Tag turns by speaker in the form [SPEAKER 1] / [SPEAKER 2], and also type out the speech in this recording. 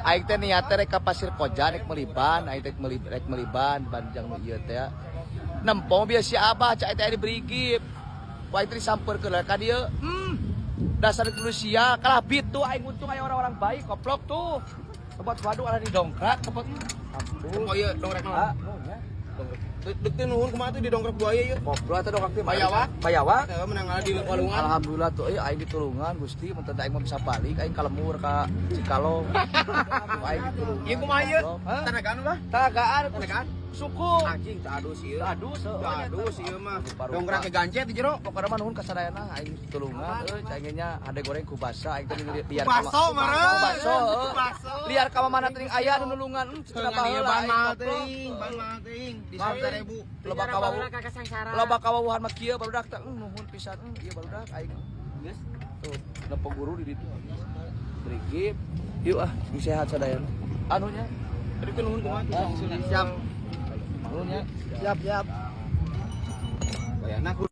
[SPEAKER 1] Aing teh niatna rek ka Pasir Koja rek meliban, aing teh rek meliban banjang nu ieu teh. Nempong biasa Abah cak teh di berigip. Ku aing teh disampeurkeun ka dieu. Dasar manusia kalah bit tuh aing untung aya orang-orang baik koplok tuh. Sobat waduh ada di dongkrak tempat. Ampun.
[SPEAKER 2] Oh iya dongkrak naon? Dek teh nuhun kumaha teh di dongkrak buaya ieu.
[SPEAKER 1] Koplok teh dongkrak teh
[SPEAKER 2] Bayawak.
[SPEAKER 1] Bayawak.
[SPEAKER 2] Teh menang di walungan.
[SPEAKER 1] Alhamdulillah tuh aing ditulungan Gusti mun teh aing mah bisa balik aing kalemur ka Cikalong. Aing ditulungan.
[SPEAKER 2] Ieu kumaha ieu? Tanagaan mah? Tanagaan.
[SPEAKER 1] Suku.
[SPEAKER 2] Anjing teu adus ieu.
[SPEAKER 1] Adus
[SPEAKER 2] ieu mah. Dongkrak ke gancet di jero.
[SPEAKER 1] Pokoknya mah nuhun ka sadayana aing ditulungan euy caingnya ade goreng ku basa aing teh liar
[SPEAKER 2] Baso meureun.
[SPEAKER 1] Baso. Liar ka mana teuing aya nu nulungan cenah baheula
[SPEAKER 2] Ban mahal
[SPEAKER 1] aing.
[SPEAKER 2] teuing. Di 100.000.
[SPEAKER 1] Loba kawawuhan mah kieu barudak teh nuhun pisan ieu barudak aing. Geus tuh nepeng guru di ditu. Brigip. Yuk sehat sadayana. Anunya
[SPEAKER 2] Tadi teh nuhun kumaha teh?
[SPEAKER 1] siap. Anunya
[SPEAKER 2] Siap. Bayana